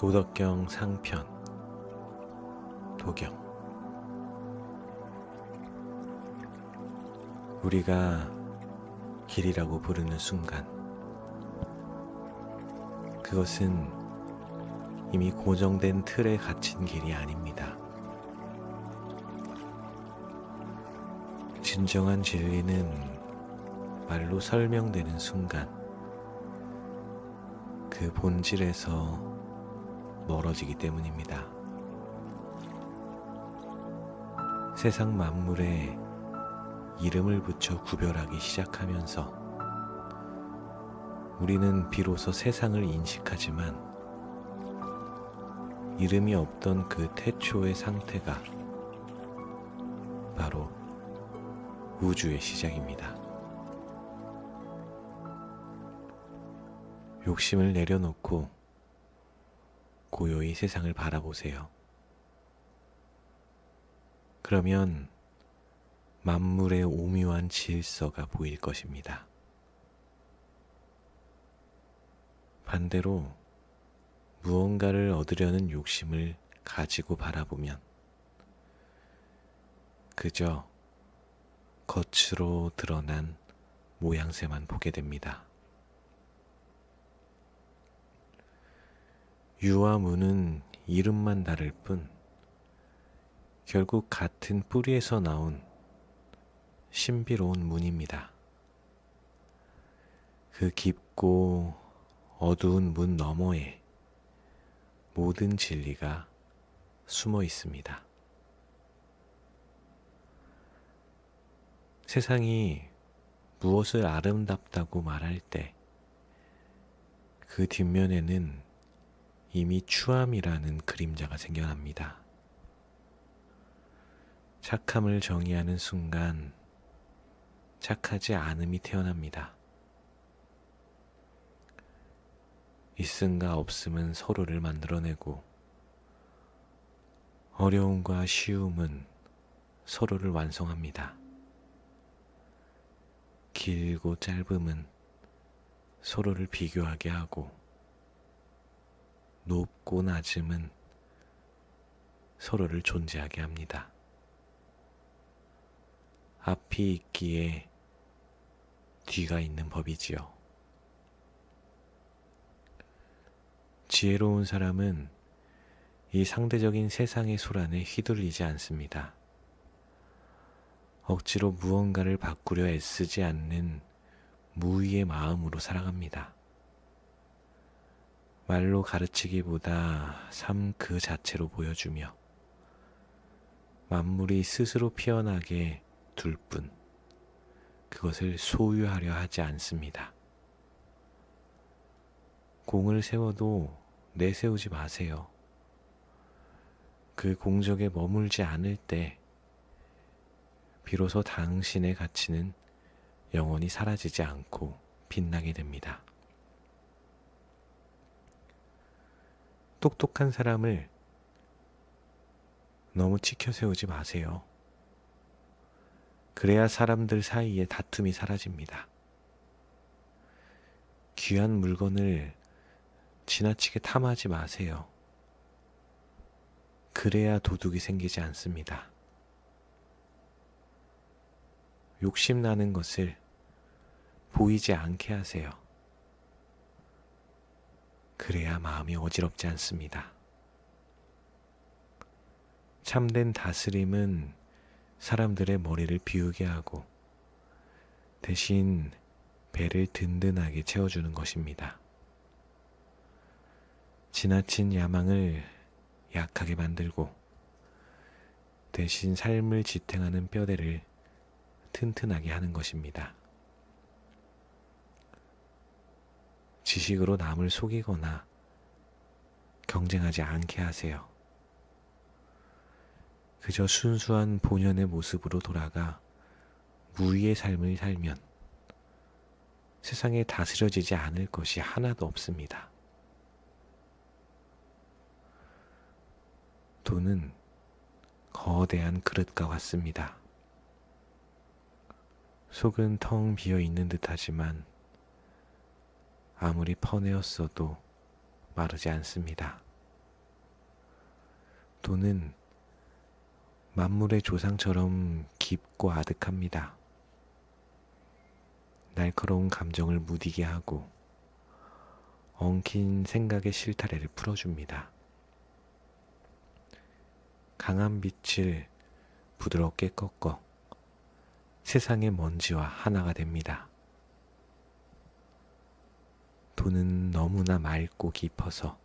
도덕경 상편 도경. 우리가 길이라고 부르는 순간, 그것은 이미 고정된 틀에 갇힌 길이 아닙니다. 진정한 진리는 말로 설명되는 순간, 그 본질에서 멀어지기 때문입니다. 세상 만물에 이름을 붙여 구별하기 시작하면서 우리는 비로소 세상을 인식하지만, 이름이 없던 그 태초의 상태가 바로 우주의 시작입니다. 욕심을 내려놓고 고요히 세상을 바라보세요. 그러면 만물의 오묘한 질서가 보일 것입니다. 반대로 무언가를 얻으려는 욕심을 가지고 바라보면 그저 겉으로 드러난 모양새만 보게 됩니다. 유와 무는 이름만 다를 뿐 결국 같은 뿌리에서 나온 신비로운 문입니다. 그 깊고 어두운 문 너머에 모든 진리가 숨어 있습니다. 세상이 무엇을 아름답다고 말할 때 그 뒷면에는 이미 추함이라는 그림자가 생겨납니다. 착함을 정의하는 순간 착하지 않음이 태어납니다. 있음과 없음은 서로를 만들어내고, 어려움과 쉬움은 서로를 완성합니다. 길고 짧음은 서로를 비교하게 하고, 높고 낮음은 서로를 존재하게 합니다. 앞이 있기에 뒤가 있는 법이지요. 지혜로운 사람은 이 상대적인 세상의 소란에 휘둘리지 않습니다. 억지로 무언가를 바꾸려 애쓰지 않는 무의의 마음으로 살아갑니다. 말로 가르치기보다 삶 그 자체로 보여주며 만물이 스스로 피어나게 둘 뿐, 그것을 소유하려 하지 않습니다. 공을 세워도 내세우지 마세요. 그 공적에 머물지 않을 때 비로소 당신의 가치는 영원히 사라지지 않고 빛나게 됩니다. 똑똑한 사람을 너무 치켜 세우지 마세요. 그래야 사람들 사이에 다툼이 사라집니다. 귀한 물건을 지나치게 탐하지 마세요. 그래야 도둑이 생기지 않습니다. 욕심나는 것을 보이지 않게 하세요. 그래야 마음이 어지럽지 않습니다. 참된 다스림은 사람들의 머리를 비우게 하고 대신 배를 든든하게 채워주는 것입니다. 지나친 야망을 약하게 만들고 대신 삶을 지탱하는 뼈대를 튼튼하게 하는 것입니다. 지식으로 남을 속이거나 경쟁하지 않게 하세요. 그저 순수한 본연의 모습으로 돌아가 무의의 삶을 살면 세상에 다스려지지 않을 것이 하나도 없습니다. 돈은 거대한 그릇과 같습니다. 속은 텅 비어 있는 듯하지만 아무리 퍼내었어도 마르지 않습니다. 돈은 만물의 조상처럼 깊고 아득합니다. 날카로운 감정을 무디게 하고 엉킨 생각의 실타래를 풀어줍니다. 강한 빛을 부드럽게 꺾어 세상의 먼지와 하나가 됩니다. 돈은 너무나 맑고 깊어서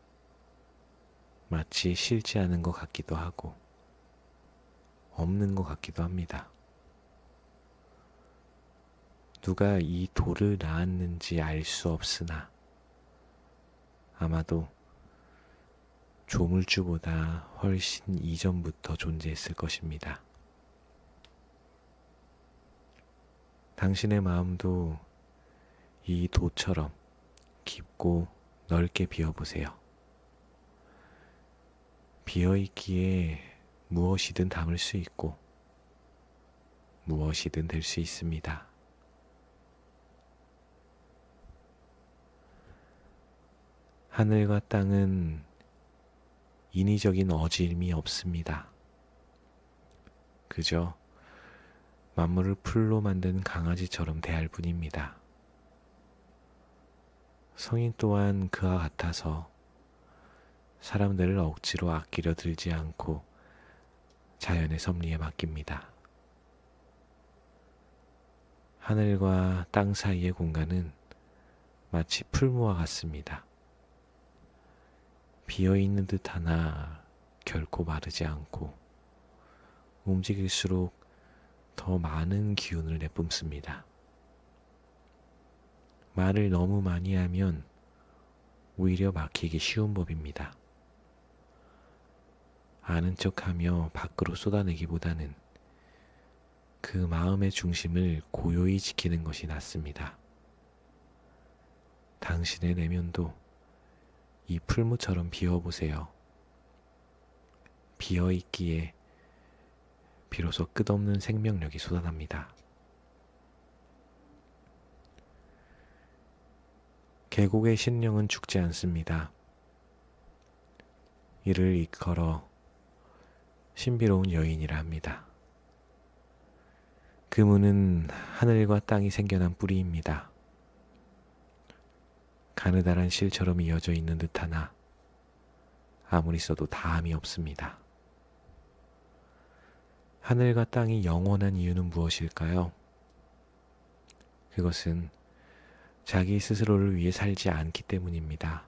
마치 싫지 않은 것 같기도 하고 없는 것 같기도 합니다. 누가 이 돌을 낳았는지 알 수 없으나 아마도 조물주보다 훨씬 이전부터 존재했을 것입니다. 당신의 마음도 이 도처럼 깊고 넓게 비워보세요. 비어있기에 무엇이든 담을 수 있고 무엇이든 될 수 있습니다. 하늘과 땅은 인위적인 어지름이 없습니다. 그저 만물을 풀로 만든 강아지처럼 대할 뿐입니다. 성인 또한 그와 같아서 사람들을 억지로 아끼려 들지 않고 자연의 섭리에 맡깁니다. 하늘과 땅 사이의 공간은 마치 풀무와 같습니다. 비어있는 듯 하나 결코 마르지 않고 움직일수록 더 많은 기운을 내뿜습니다. 말을 너무 많이 하면 오히려 막히기 쉬운 법입니다. 아는 척하며 밖으로 쏟아내기보다는 그 마음의 중심을 고요히 지키는 것이 낫습니다. 당신의 내면도 이 풀무처럼 비워보세요. 비어있기에 비로소 끝없는 생명력이 솟아납니다. 계곡의 신령은 죽지 않습니다. 이를 일컬어 신비로운 여인이라 합니다. 그무는 하늘과 땅이 생겨난 뿌리입니다. 가느다란 실처럼 이어져 있는 듯하나 아무리 써도 다함이 없습니다. 하늘과 땅이 영원한 이유는 무엇일까요? 그것은 자기 스스로를 위해 살지 않기 때문입니다.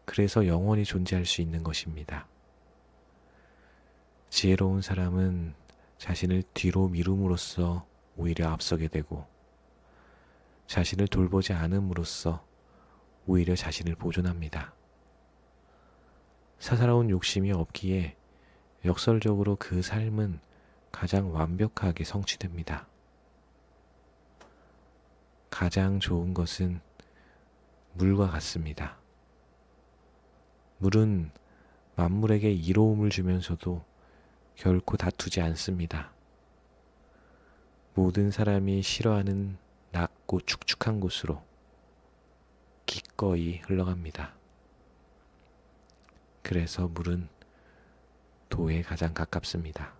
그래서 영원히 존재할 수 있는 것입니다. 지혜로운 사람은 자신을 뒤로 미룸으로써 오히려 앞서게 되고 자신을 돌보지 않음으로써 오히려 자신을 보존합니다. 사사로운 욕심이 없기에 역설적으로 그 삶은 가장 완벽하게 성취됩니다. 가장 좋은 것은 물과 같습니다. 물은 만물에게 이로움을 주면서도 결코 다투지 않습니다. 모든 사람이 싫어하는 낮고 축축한 곳으로 기꺼이 흘러갑니다. 그래서 물은 도에 가장 가깝습니다.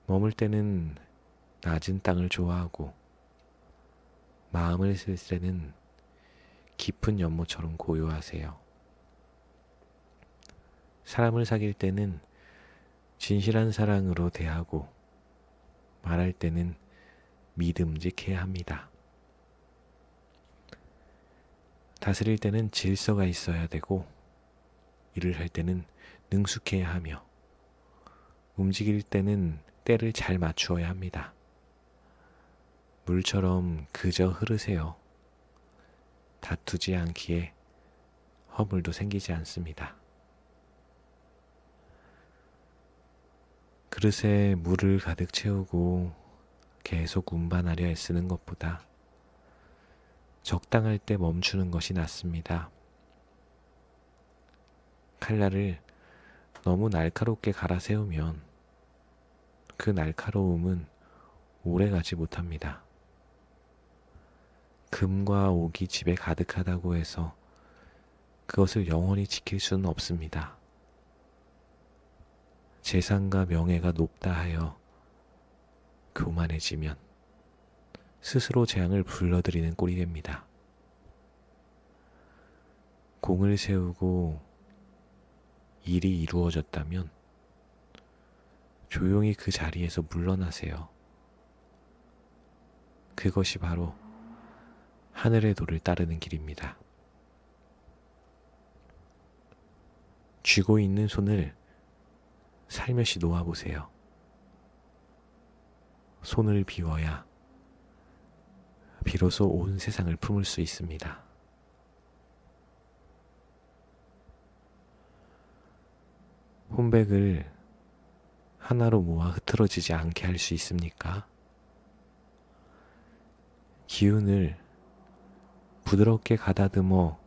머물 때는 낮은 땅을 좋아하고 마음을 쓸 때는 깊은 연못처럼 고요하세요. 사람을 사귈 때는 진실한 사랑으로 대하고 말할 때는 믿음직해야 합니다. 다스릴 때는 질서가 있어야 되고 일을 할 때는 능숙해야 하며 움직일 때는 때를 잘 맞추어야 합니다. 물처럼 그저 흐르세요. 다투지 않기에 허물도 생기지 않습니다. 그릇에 물을 가득 채우고 계속 운반하려 애쓰는 것보다 적당할 때 멈추는 것이 낫습니다. 칼날을 너무 날카롭게 갈아 세우면 그 날카로움은 오래 가지 못합니다. 금과 옥이 집에 가득하다고 해서 그것을 영원히 지킬 수는 없습니다. 재산과 명예가 높다 하여 교만해지면 스스로 재앙을 불러들이는 꼴이 됩니다. 공을 세우고 일이 이루어졌다면 조용히 그 자리에서 물러나세요. 그것이 바로 하늘의 도를 따르는 길입니다. 쥐고 있는 손을 살며시 놓아보세요. 손을 비워야 비로소 온 세상을 품을 수 있습니다. 혼백을 하나로 모아 흐트러지지 않게 할 수 있습니까? 기운을 부드럽게 가다듬어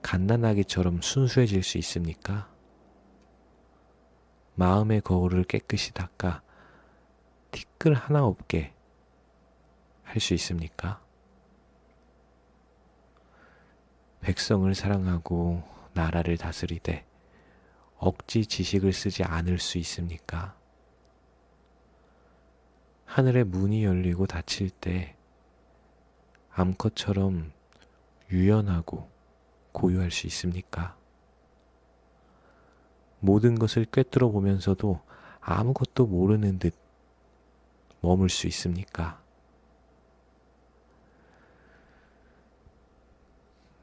갓난아기처럼 순수해질 수 있습니까? 마음의 거울을 깨끗이 닦아 티끌 하나 없게 할 수 있습니까? 백성을 사랑하고 나라를 다스리되 억지 지식을 쓰지 않을 수 있습니까? 하늘의 문이 열리고 닫힐 때 암컷처럼 유연하고 고요할 수 있습니까? 모든 것을 꿰뚫어 보면서도 아무것도 모르는 듯 머물 수 있습니까?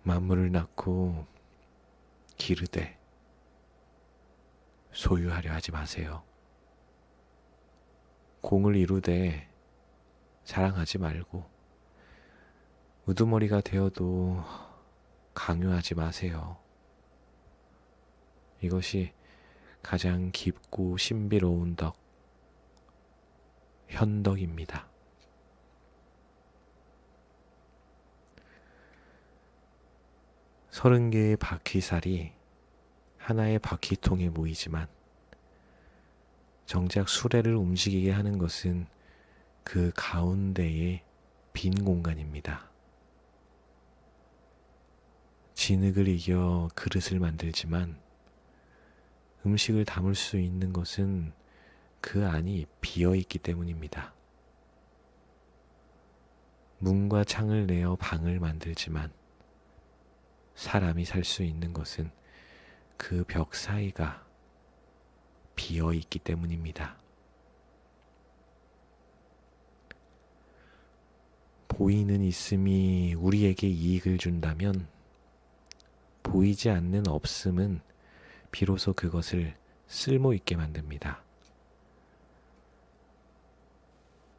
만물을 낳고 기르되 소유하려 하지 마세요. 공을 이루되 자랑하지 말고 우두머리가 되어도 강요하지 마세요. 이것이 가장 깊고 신비로운 덕, 현덕입니다. 서른 개의 바퀴살이 하나의 바퀴통에 모이지만 정작 수레를 움직이게 하는 것은 그 가운데의 빈 공간입니다. 진흙을 이겨 그릇을 만들지만 음식을 담을 수 있는 것은 그 안이 비어 있기 때문입니다. 문과 창을 내어 방을 만들지만 사람이 살 수 있는 것은 그 벽 사이가 비어 있기 때문입니다. 보이는 있음이 우리에게 이익을 준다면 보이지 않는 없음은 비로소 그것을 쓸모있게 만듭니다.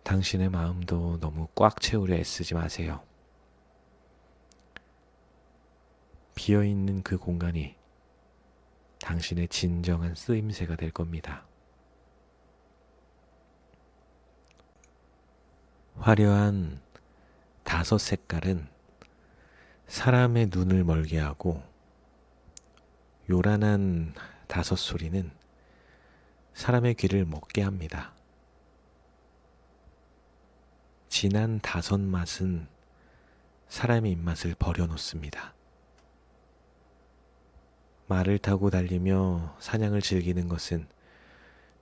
당신의 마음도 너무 꽉 채우려 애쓰지 마세요. 비어있는 그 공간이 당신의 진정한 쓰임새가 될 겁니다. 화려한 5색깔은 사람의 눈을 멀게 하고 요란한 5소리는 사람의 귀를 먹게 합니다. 진한 5맛은 사람의 입맛을 버려놓습니다. 말을 타고 달리며 사냥을 즐기는 것은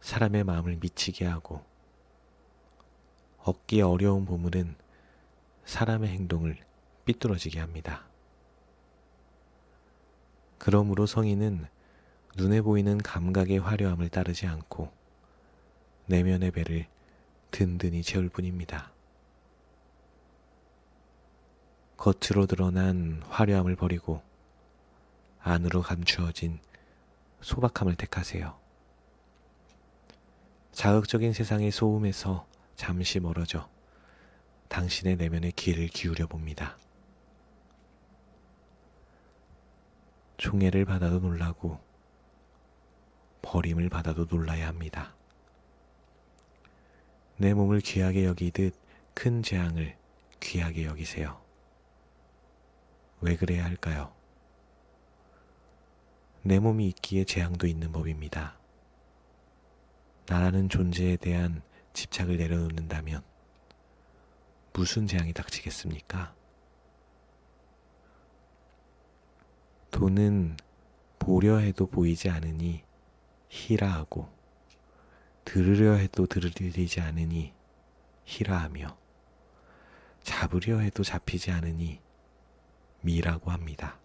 사람의 마음을 미치게 하고 얻기 어려운 보물은 사람의 행동을 삐뚤어지게 합니다. 그러므로 성인은 눈에 보이는 감각의 화려함을 따르지 않고 내면의 배를 든든히 채울 뿐입니다. 겉으로 드러난 화려함을 버리고 안으로 감추어진 소박함을 택하세요. 자극적인 세상의 소음에서 잠시 멀어져 당신의 내면의 귀를 기울여 봅니다. 총애를 받아도 놀라고 버림을 받아도 놀라야 합니다. 내 몸을 귀하게 여기듯 큰 재앙을 귀하게 여기세요. 왜 그래야 할까요? 내 몸이 있기에 재앙도 있는 법입니다. 나라는 존재에 대한 집착을 내려놓는다면 무슨 재앙이 닥치겠습니까? 도는 보려 해도 보이지 않으니 희라 하고 들으려 해도 들리지 않으니 희라 하며 잡으려 해도 잡히지 않으니 미라고 합니다.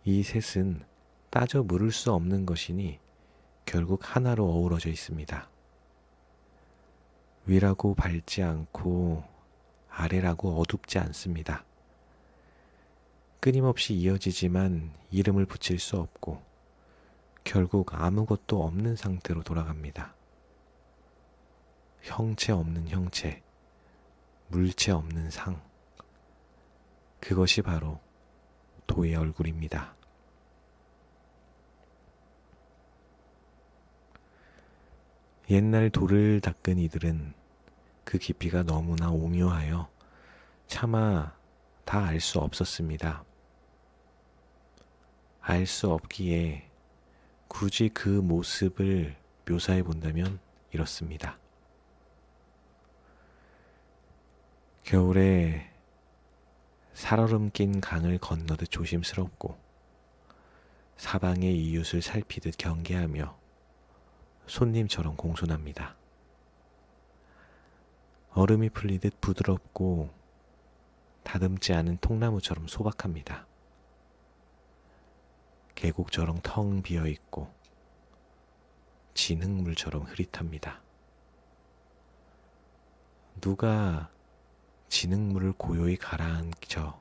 이 셋은 따져 물을 수 없는 것이니 결국 하나로 어우러져 있습니다. 위라고 밝지 않고 아래라고 어둡지 않습니다. 끊임없이 이어지지만 이름을 붙일 수 없고 결국 아무것도 없는 상태로 돌아갑니다. 형체 없는 형체, 물체 없는 상. 그것이 바로 도의 얼굴입니다. 옛날 돌을 닦은 이들은 그 깊이가 너무나 오묘하여 차마 다 알 수 없었습니다. 알 수 없기에 굳이 그 모습을 묘사해 본다면 이렇습니다. 겨울에 살얼음 낀 강을 건너듯 조심스럽고 사방의 이웃을 살피듯 경계하며 손님처럼 공손합니다. 얼음이 풀리듯 부드럽고 다듬지 않은 통나무처럼 소박합니다. 계곡처럼 텅 비어있고 진흙물처럼 흐릿합니다. 누가 진흙물을 고요히 가라앉혀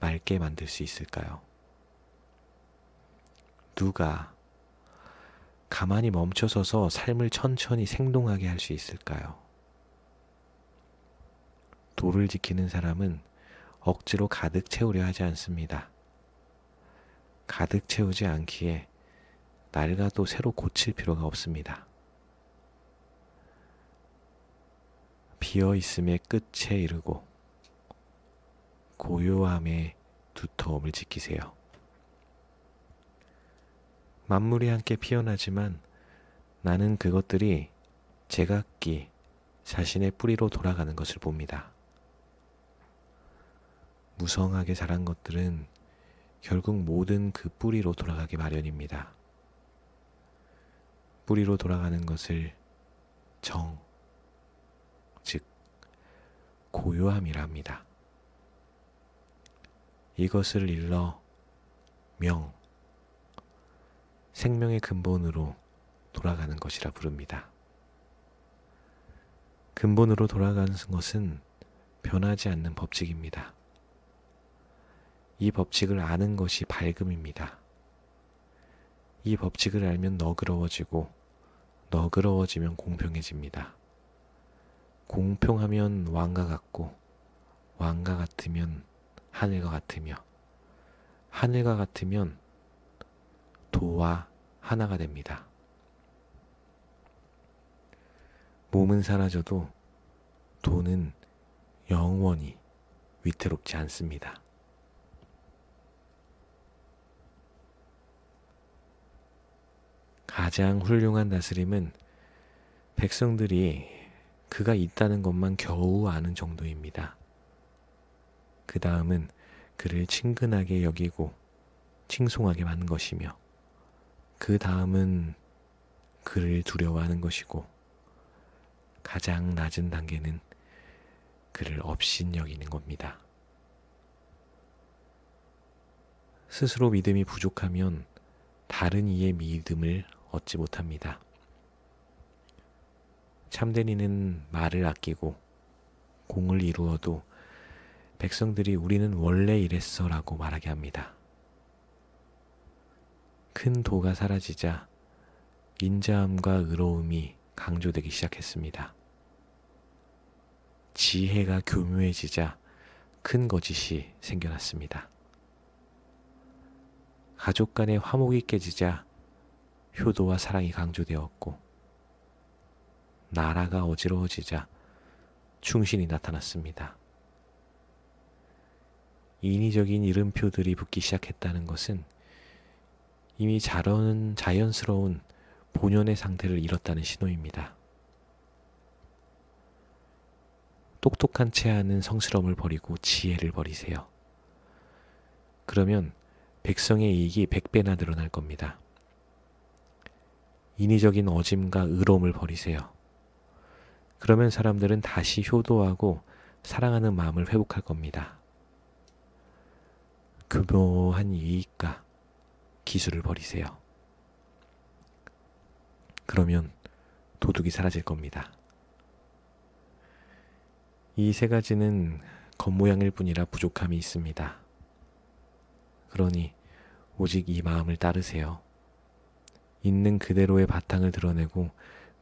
맑게 만들 수 있을까요? 누가 가만히 멈춰서서 삶을 천천히 생동하게 할 수 있을까요? 도를 지키는 사람은 억지로 가득 채우려 하지 않습니다. 가득 채우지 않기에 낡아도 새로 고칠 필요가 없습니다. 비어 있음의 끝에 이르고 고요함의 두터움을 지키세요. 만물이 함께 피어나지만 나는 그것들이 제각기 자신의 뿌리로 돌아가는 것을 봅니다. 무성하게 자란 것들은 결국 모든 그 뿌리로 돌아가기 마련입니다. 뿌리로 돌아가는 것을 정, 즉 고요함이라 합니다. 이것을 일러 명, 생명의 근본으로 돌아가는 것이라 부릅니다. 근본으로 돌아가는 것은 변하지 않는 법칙입니다. 이 법칙을 아는 것이 밝음입니다. 이 법칙을 알면 너그러워지고 너그러워지면 공평해집니다. 공평하면 왕과 같고 왕과 같으면 하늘과 같으며 하늘과 같으면 도와 하나가 됩니다. 몸은 사라져도 도는 영원히 위태롭지 않습니다. 가장 훌륭한 다스림은 백성들이 그가 있다는 것만 겨우 아는 정도입니다. 그 다음은 그를 친근하게 여기고 칭송하게 하는 것이며 그 다음은 그를 두려워하는 것이고 가장 낮은 단계는 그를 업신여기는 겁니다. 스스로 믿음이 부족하면 다른 이의 믿음을 얻지 못합니다. 참된 이는 말을 아끼고 공을 이루어도 백성들이 우리는 원래 이랬어 라고 말하게 합니다. 큰 도가 사라지자 인자함과 의로움이 강조되기 시작했습니다. 지혜가 교묘해지자 큰 거짓이 생겨났습니다. 가족 간의 화목이 깨지자 효도와 사랑이 강조되었고 나라가 어지러워지자 충신이 나타났습니다. 인위적인 이름표들이 붙기 시작했다는 것은 이미 자연스러운 본연의 상태를 잃었다는 신호입니다. 똑똑한 체하는 성스러움을 버리고 지혜를 버리세요. 그러면 백성의 이익이 100배나 늘어날 겁니다. 인위적인 어짐과 의로움을 버리세요. 그러면 사람들은 다시 효도하고 사랑하는 마음을 회복할 겁니다. 교묘한 이익과 기술을 버리세요. 그러면 도둑이 사라질 겁니다. 이 세 가지는 겉모양일 뿐이라 부족함이 있습니다. 그러니 오직 이 마음을 따르세요. 있는 그대로의 바탕을 드러내고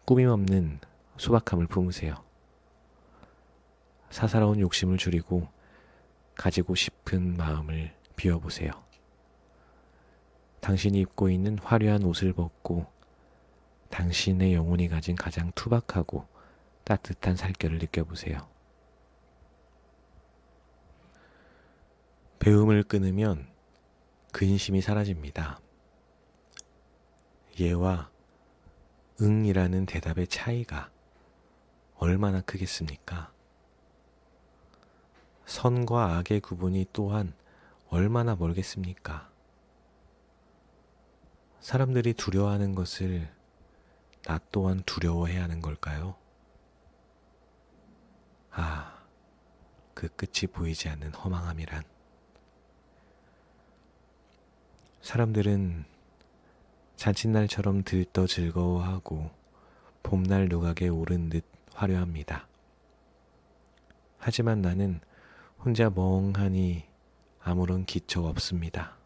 꾸밈 없는 소박함을 품으세요. 사사로운 욕심을 줄이고 가지고 싶은 마음을 비워보세요. 당신이 입고 있는 화려한 옷을 벗고 당신의 영혼이 가진 가장 투박하고 따뜻한 살결을 느껴보세요. 배움을 끊으면 근심이 사라집니다. 예와 응이라는 대답의 차이가 얼마나 크겠습니까? 선과 악의 구분이 또한 얼마나 멀겠습니까? 사람들이 두려워하는 것을 나 또한 두려워해야 하는 걸까요? 아, 그 끝이 보이지 않는 허망함이란. 사람들은 잔칫날처럼 들떠 즐거워하고 봄날 누각에 오른 듯 화려합니다. 하지만 나는 혼자 멍하니 아무런 기초가 없습니다.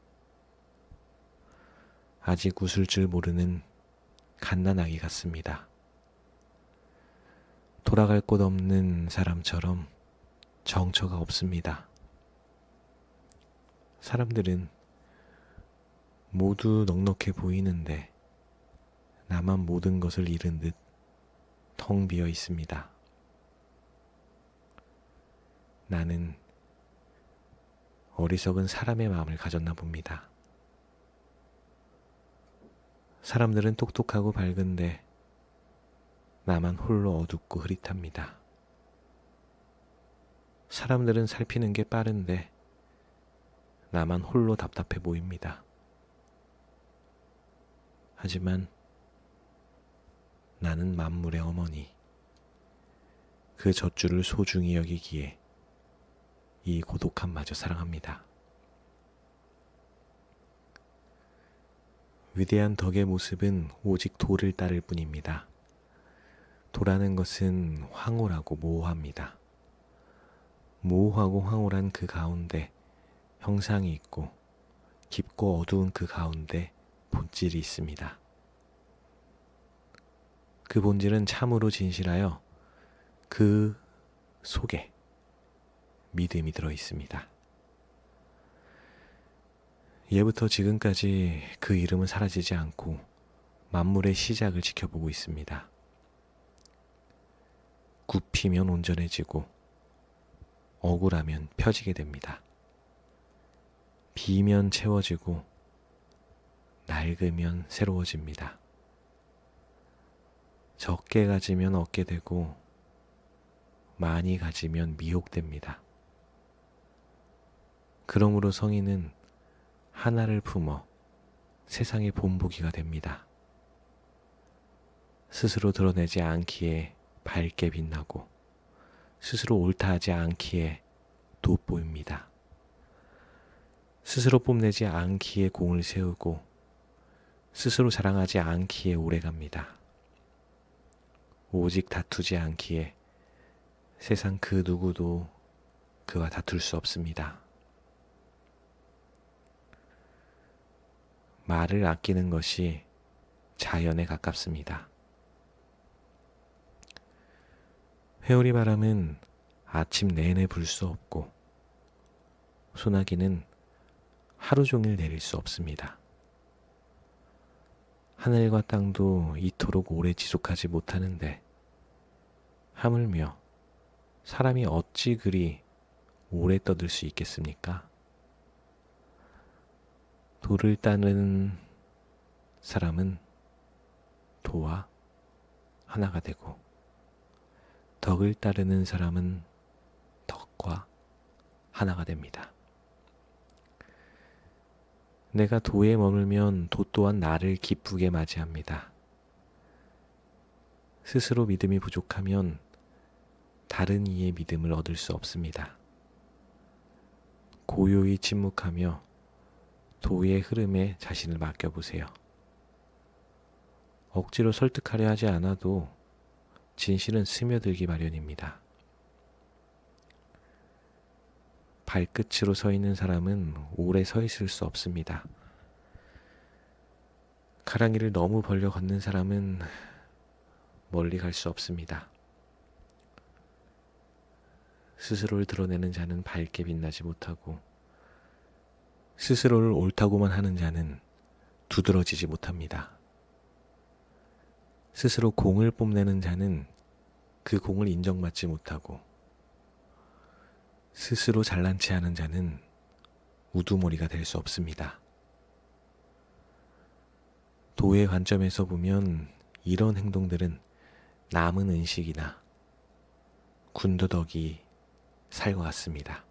아직 웃을 줄 모르는 갓난아기 같습니다. 돌아갈 곳 없는 사람처럼 정처가 없습니다. 사람들은 모두 넉넉해 보이는데 나만 모든 것을 잃은 듯 텅 비어 있습니다. 나는 어리석은 사람의 마음을 가졌나 봅니다. 사람들은 똑똑하고 밝은데 나만 홀로 어둡고 흐릿합니다. 사람들은 살피는 게 빠른데 나만 홀로 답답해 보입니다. 하지만 나는 만물의 어머니, 그 젖줄을 소중히 여기기에 이 고독함마저 사랑합니다. 위대한 덕의 모습은 오직 도를 따를 뿐입니다. 도라는 것은 황홀하고 모호합니다. 모호하고 황홀한 그 가운데 형상이 있고 깊고 어두운 그 가운데 본질이 있습니다. 그 본질은 참으로 진실하여 그 속에 믿음이 들어 있습니다. 예부터 지금까지 그 이름은 사라지지 않고 만물의 시작을 지켜보고 있습니다. 굽히면 온전해지고 억울하면 펴지게 됩니다. 비면 채워지고 낡으면 새로워집니다. 적게 가지면 얻게 되고 많이 가지면 미혹됩니다. 그러므로 성인은 하나를 품어 세상의 본보기가 됩니다. 스스로 드러내지 않기에 밝게 빛나고 스스로 옳다 하지 않기에 돋보입니다. 스스로 뽐내지 않기에 공을 세우고 스스로 자랑하지 않기에 오래갑니다. 오직 다투지 않기에 세상 그 누구도 그와 다툴 수 없습니다. 말을 아끼는 것이 자연에 가깝습니다. 회오리 바람은 아침 내내 불 수 없고 소나기는 하루 종일 내릴 수 없습니다. 하늘과 땅도 이토록 오래 지속하지 못하는데 하물며 사람이 어찌 그리 오래 떠들 수 있겠습니까? 도를 따르는 사람은 도와 하나가 되고 덕을 따르는 사람은 덕과 하나가 됩니다. 내가 도에 머물면 도 또한 나를 기쁘게 맞이합니다. 스스로 믿음이 부족하면 다른 이의 믿음을 얻을 수 없습니다. 고요히 침묵하며 도의 흐름에 자신을 맡겨보세요. 억지로 설득하려 하지 않아도 진실은 스며들기 마련입니다. 발끝으로 서 있는 사람은 오래 서 있을 수 없습니다. 가랑이를 너무 벌려 걷는 사람은 멀리 갈 수 없습니다. 스스로를 드러내는 자는 밝게 빛나지 못하고 스스로를 옳다고만 하는 자는 두드러지지 못합니다. 스스로 공을 뽐내는 자는 그 공을 인정받지 못하고 스스로 잘난 체 하는 자는 우두머리가 될 수 없습니다. 도의 관점에서 보면 이런 행동들은 남은 은식이나 군더더기 살과 같습니다.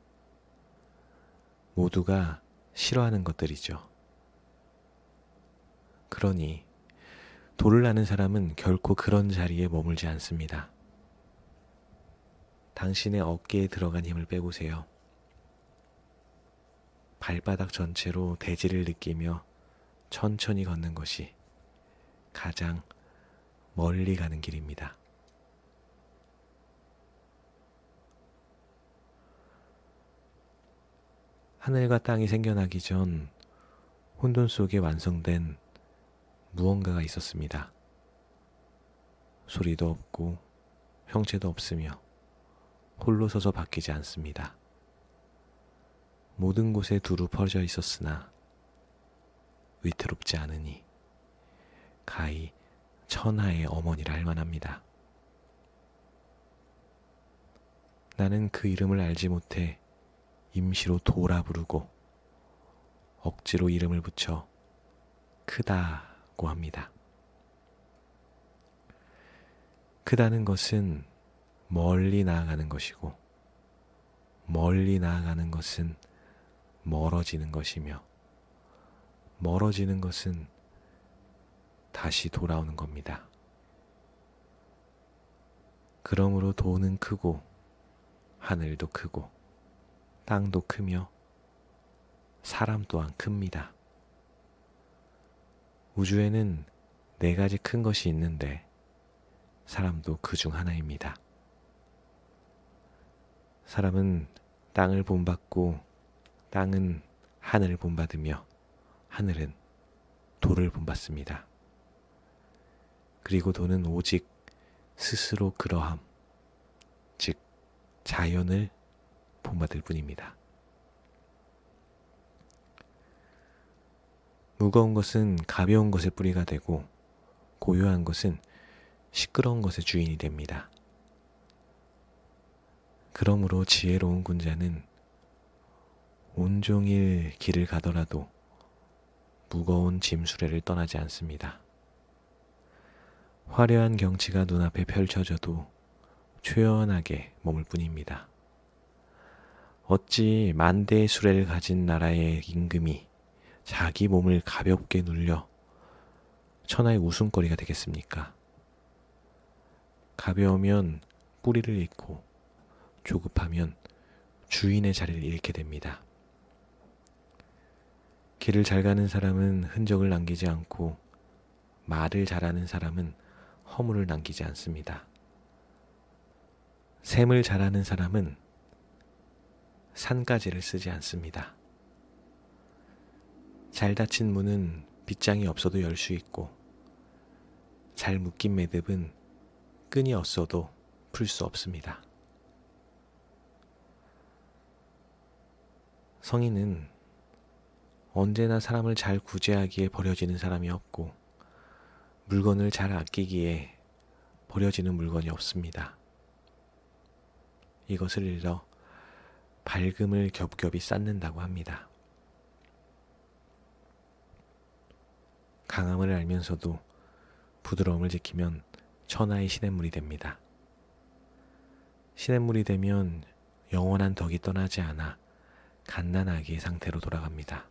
모두가 싫어하는 것들이죠. 그러니 도를 아는 사람은 결코 그런 자리에 머물지 않습니다. 당신의 어깨에 들어간 힘을 빼보세요. 발바닥 전체로 대지를 느끼며 천천히 걷는 것이 가장 멀리 가는 길입니다. 하늘과 땅이 생겨나기 전 혼돈 속에 완성된 무언가가 있었습니다. 소리도 없고 형체도 없으며 홀로 서서 바뀌지 않습니다. 모든 곳에 두루 퍼져 있었으나 위태롭지 않으니 가히 천하의 어머니라 할 만합니다. 나는 그 이름을 알지 못해 임시로 도라 부르고 억지로 이름을 붙여 크다고 합니다. 크다는 것은 멀리 나아가는 것이고 멀리 나아가는 것은 멀어지는 것이며 멀어지는 것은 다시 돌아오는 겁니다. 그러므로 도는 크고 하늘도 크고 땅도 크며 사람 또한 큽니다. 우주에는 4가지 큰 것이 있는데 사람도 그 중 하나입니다. 사람은 땅을 본받고 땅은 하늘을 본받으며 하늘은 도를 본받습니다. 그리고 도는 오직 스스로 그러함, 즉 자연을 본받을 뿐입니다. 무거운 것은 가벼운 것의 뿌리가 되고 고요한 것은 시끄러운 것의 주인이 됩니다. 그러므로 지혜로운 군자는 온종일 길을 가더라도 무거운 짐수레를 떠나지 않습니다. 화려한 경치가 눈앞에 펼쳐져도 초연하게 머물 뿐입니다. 어찌 만대의 수레를 가진 나라의 임금이 자기 몸을 가볍게 눌려 천하의 웃음거리가 되겠습니까? 가벼우면 뿌리를 잃고 조급하면 주인의 자리를 잃게 됩니다. 길을 잘 가는 사람은 흔적을 남기지 않고 말을 잘하는 사람은 허물을 남기지 않습니다. 셈을 잘하는 사람은 산가지를 쓰지 않습니다. 잘 닫힌 문은 빗장이 없어도 열 수 있고 잘 묶인 매듭은 끈이 없어도 풀 수 없습니다. 성인은 언제나 사람을 잘 구제하기에 버려지는 사람이 없고 물건을 잘 아끼기에 버려지는 물건이 없습니다. 이것을 일러 밝음을 겹겹이 쌓는다고 합니다. 강함을 알면서도 부드러움을 지키면 천하의 시냇물이 됩니다. 시냇물이 되면 영원한 덕이 떠나지 않아 갓난아기의 상태로 돌아갑니다.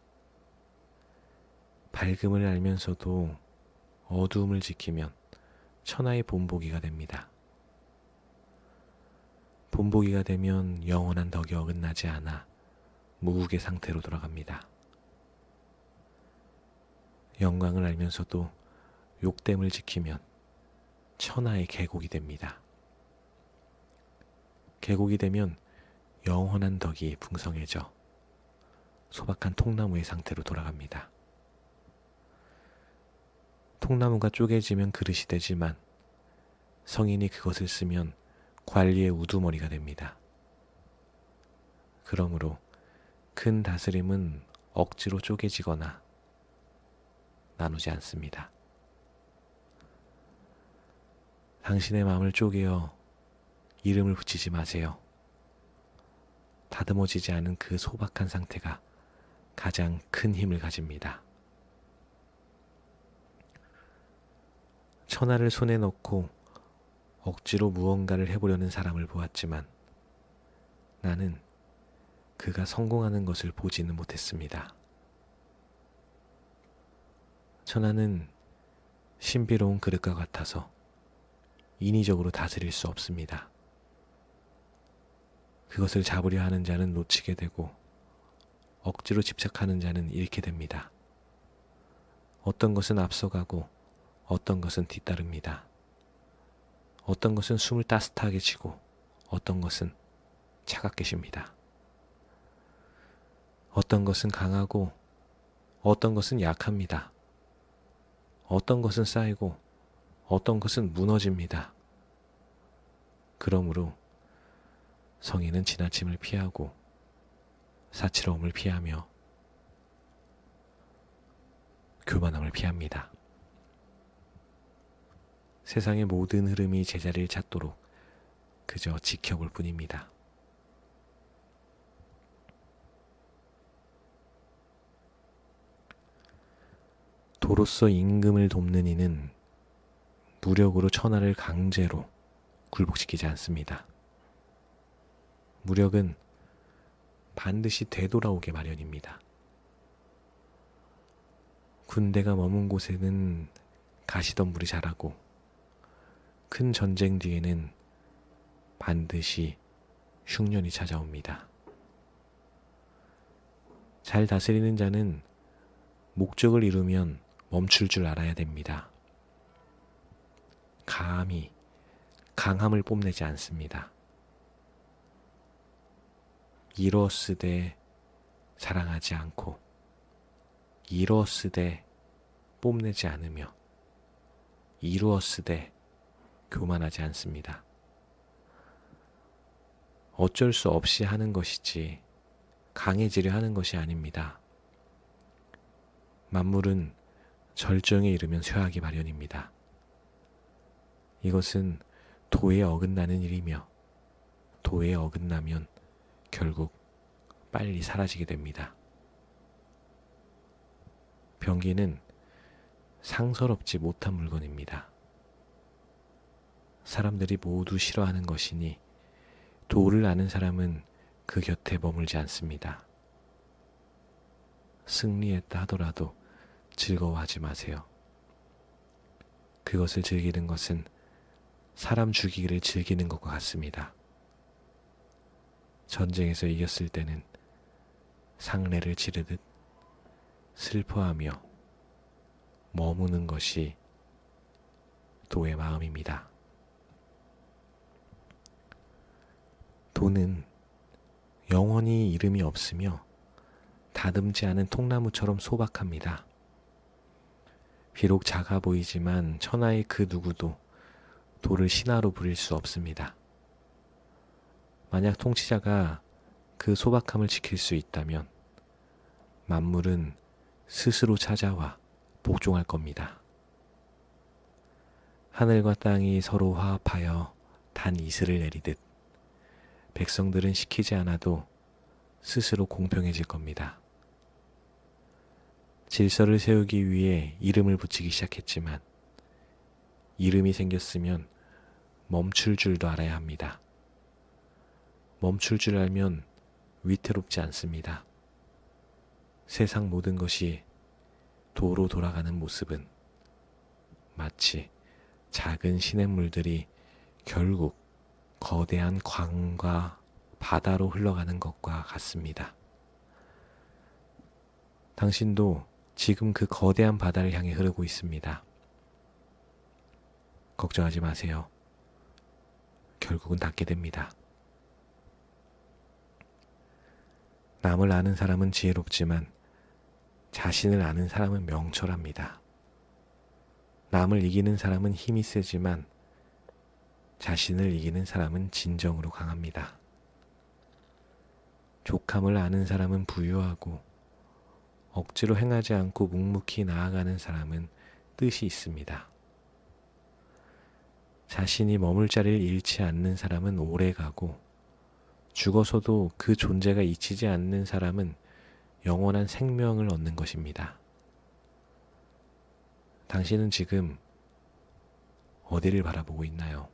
밝음을 알면서도 어두움을 지키면 천하의 본보기가 됩니다. 본보기가 되면 영원한 덕이 어긋나지 않아 무국의 상태로 돌아갑니다. 영광을 알면서도 욕됨을 지키면 천하의 계곡이 됩니다. 계곡이 되면 영원한 덕이 풍성해져 소박한 통나무의 상태로 돌아갑니다. 통나무가 쪼개지면 그릇이 되지만 성인이 그것을 쓰면 관리의 우두머리가 됩니다. 그러므로 큰 다스림은 억지로 쪼개지거나 나누지 않습니다. 당신의 마음을 쪼개어 이름을 붙이지 마세요. 다듬어지지 않은 그 소박한 상태가 가장 큰 힘을 가집니다. 천하를 손에 넣고 억지로 무언가를 해보려는 사람을 보았지만 나는 그가 성공하는 것을 보지는 못했습니다. 천하는 신비로운 그릇과 같아서 인위적으로 다스릴 수 없습니다. 그것을 잡으려 하는 자는 놓치게 되고 억지로 집착하는 자는 잃게 됩니다. 어떤 것은 앞서가고 어떤 것은 뒤따릅니다. 어떤 것은 숨을 따뜻하게 쉬고 어떤 것은 차갑게 쉽니다. 어떤 것은 강하고 어떤 것은 약합니다. 어떤 것은 쌓이고 어떤 것은 무너집니다. 그러므로 성인은 지나침을 피하고 사치로움을 피하며 교만함을 피합니다. 세상의 모든 흐름이 제자리를 찾도록 그저 지켜볼 뿐입니다. 도로서 임금을 돕는 이는 무력으로 천하를 강제로 굴복시키지 않습니다. 무력은 반드시 되돌아오게 마련입니다. 군대가 머문 곳에는 가시덤불이 자라고 큰 전쟁 뒤에는 반드시 흉년이 찾아옵니다. 잘 다스리는 자는 목적을 이루면 멈출 줄 알아야 됩니다. 감히 강함을 뽐내지 않습니다. 이루었으되 자랑하지 않고 이루었으되 뽐내지 않으며 이루었으되 교만하지 않습니다. 어쩔 수 없이 하는 것이지 강해지려 하는 것이 아닙니다. 만물은 절정에 이르면 쇠하기 마련입니다. 이것은 도에 어긋나는 일이며 도에 어긋나면 결국 빨리 사라지게 됩니다. 병기는 상서롭지 못한 물건입니다. 사람들이 모두 싫어하는 것이니 도를 아는 사람은 그 곁에 머물지 않습니다. 승리했다 하더라도 즐거워하지 마세요. 그것을 즐기는 것은 사람 죽이기를 즐기는 것과 같습니다. 전쟁에서 이겼을 때는 상례를 치르듯 슬퍼하며 머무는 것이 도의 마음입니다. 도는 영원히 이름이 없으며 다듬지 않은 통나무처럼 소박합니다. 비록 작아 보이지만 천하의 그 누구도 도를 신하로 부릴 수 없습니다. 만약 통치자가 그 소박함을 지킬 수 있다면 만물은 스스로 찾아와 복종할 겁니다. 하늘과 땅이 서로 화합하여 단 이슬을 내리듯 백성들은 시키지 않아도 스스로 공평해질 겁니다. 질서를 세우기 위해 이름을 붙이기 시작했지만 이름이 생겼으면 멈출 줄도 알아야 합니다. 멈출 줄 알면 위태롭지 않습니다. 세상 모든 것이 도로 돌아가는 모습은 마치 작은 시냇물들이 결국 거대한 강과 바다로 흘러가는 것과 같습니다. 당신도 지금 그 거대한 바다를 향해 흐르고 있습니다. 걱정하지 마세요. 결국은 닿게 됩니다. 남을 아는 사람은 지혜롭지만 자신을 아는 사람은 명철합니다. 남을 이기는 사람은 힘이 세지만 자신을 이기는 사람은 진정으로 강합니다. 족함을 아는 사람은 부유하고 억지로 행하지 않고 묵묵히 나아가는 사람은 뜻이 있습니다. 자신이 머물 자리를 잃지 않는 사람은 오래가고 죽어서도 그 존재가 잊히지 않는 사람은 영원한 생명을 얻는 것입니다. 당신은 지금 어디를 바라보고 있나요?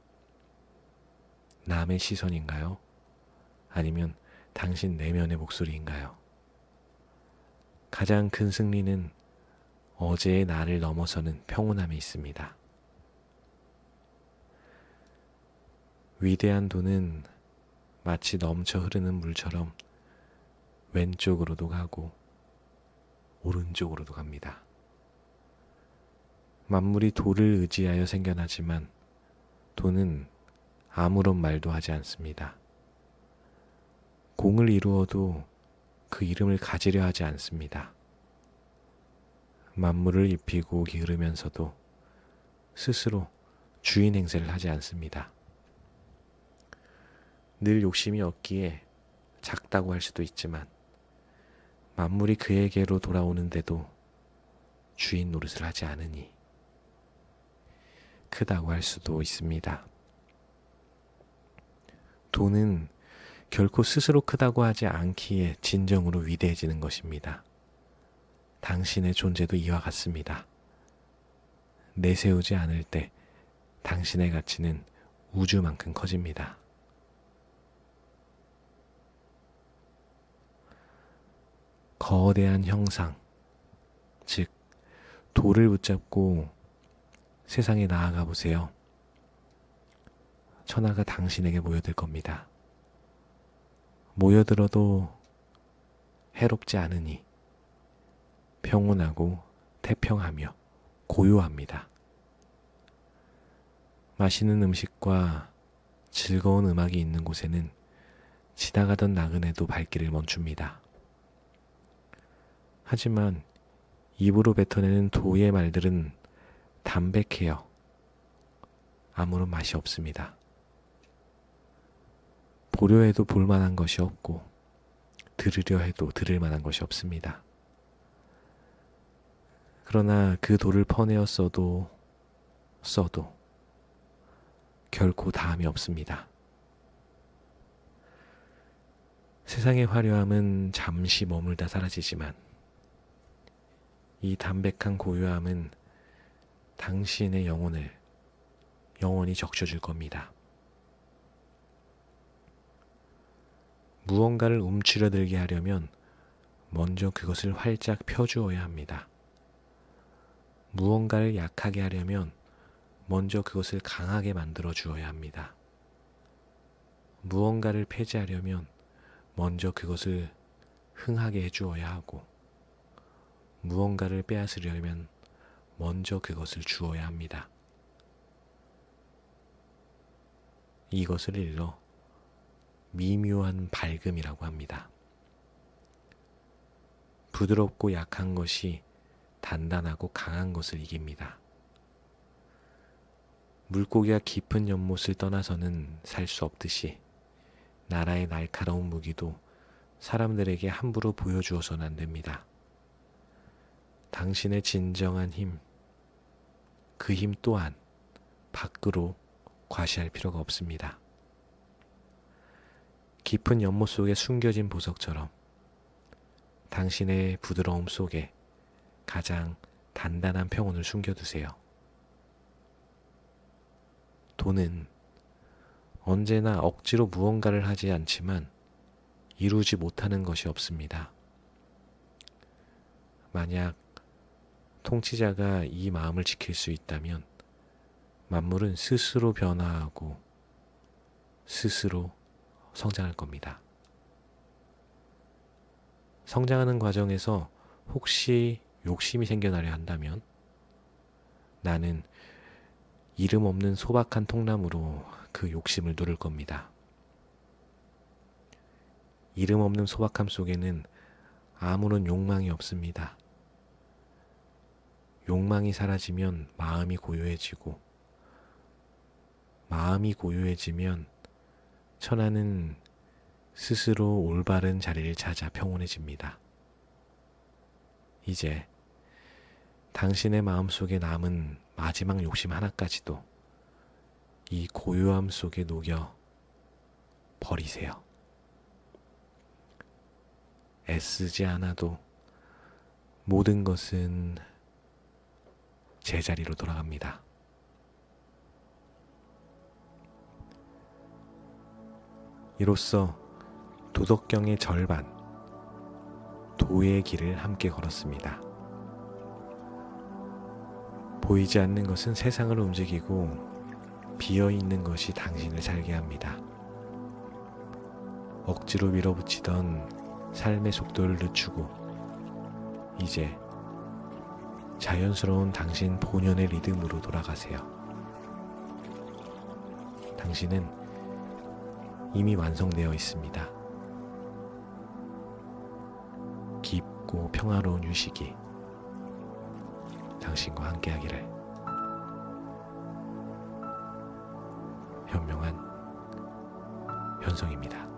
남의 시선인가요? 아니면 당신 내면의 목소리인가요? 가장 큰 승리는 어제의 나를 넘어서는 평온함에 있습니다. 위대한 돈은 마치 넘쳐 흐르는 물처럼 왼쪽으로도 가고 오른쪽으로도 갑니다. 만물이 도를 의지하여 생겨나지만 돈은 아무런 말도 하지 않습니다. 공을 이루어도 그 이름을 가지려 하지 않습니다. 만물을 입히고 기르면서도 스스로 주인 행세를 하지 않습니다. 늘 욕심이 없기에 작다고 할 수도 있지만 만물이 그에게로 돌아오는데도 주인 노릇을 하지 않으니 크다고 할 수도 있습니다. 돈은 결코 스스로 크다고 하지 않기에 진정으로 위대해지는 것입니다. 당신의 존재도 이와 같습니다. 내세우지 않을 때 당신의 가치는 우주만큼 커집니다. 거대한 형상, 즉 돌을 붙잡고 세상에 나아가 보세요. 천하가 당신에게 모여들 겁니다. 모여들어도 해롭지 않으니 평온하고 태평하며 고요합니다. 맛있는 음식과 즐거운 음악이 있는 곳에는 지나가던 나그네도 발길을 멈춥니다. 하지만 입으로 뱉어내는 도의 말들은 담백해요. 아무런 맛이 없습니다. 보려 해도 볼 만한 것이 없고 들으려 해도 들을 만한 것이 없습니다. 그러나 그 돌을 퍼내어 써도 결코 다함이 없습니다. 세상의 화려함은 잠시 머물다 사라지지만 이 담백한 고요함은 당신의 영혼을 영원히 적셔줄 겁니다. 무언가를 움츠러들게 하려면 먼저 그것을 활짝 펴주어야 합니다. 무언가를 약하게 하려면 먼저 그것을 강하게 만들어 주어야 합니다. 무언가를 폐지하려면 먼저 그것을 흥하게 해주어야 하고 무언가를 빼앗으려면 먼저 그것을 주어야 합니다. 이것을 일러 미묘한 밝음이라고 합니다. 부드럽고 약한 것이 단단하고 강한 것을 이깁니다. 물고기가 깊은 연못을 떠나서는 살 수 없듯이 나라의 날카로운 무기도 사람들에게 함부로 보여주어서는 안 됩니다. 당신의 진정한 힘, 그 힘 또한 밖으로 과시할 필요가 없습니다. 깊은 연못 속에 숨겨진 보석처럼 당신의 부드러움 속에 가장 단단한 평온을 숨겨두세요. 돈은 언제나 억지로 무언가를 하지 않지만 이루지 못하는 것이 없습니다. 만약 통치자가 이 마음을 지킬 수 있다면 만물은 스스로 변화하고 스스로 성장할 겁니다. 성장하는 과정에서 혹시 욕심이 생겨나려 한다면 나는 이름 없는 소박한 통나무로 그 욕심을 누를 겁니다. 이름 없는 소박함 속에는 아무런 욕망이 없습니다. 욕망이 사라지면 마음이 고요해지고, 마음이 고요해지면 천하는 스스로 올바른 자리를 찾아 평온해집니다. 이제 당신의 마음속에 남은 마지막 욕심 하나까지도 이 고요함 속에 녹여 버리세요. 애쓰지 않아도 모든 것은 제자리로 돌아갑니다. 이로써 도덕경의 절반, 도의 길을 함께 걸었습니다. 보이지 않는 것은 세상을 움직이고 비어있는 것이 당신을 살게 합니다. 억지로 밀어붙이던 삶의 속도를 늦추고 이제 자연스러운 당신 본연의 리듬으로 돌아가세요. 당신은 이미 완성되어 있습니다. 깊고 평화로운 휴식이 당신과 함께하기를. 현명한 현성입니다.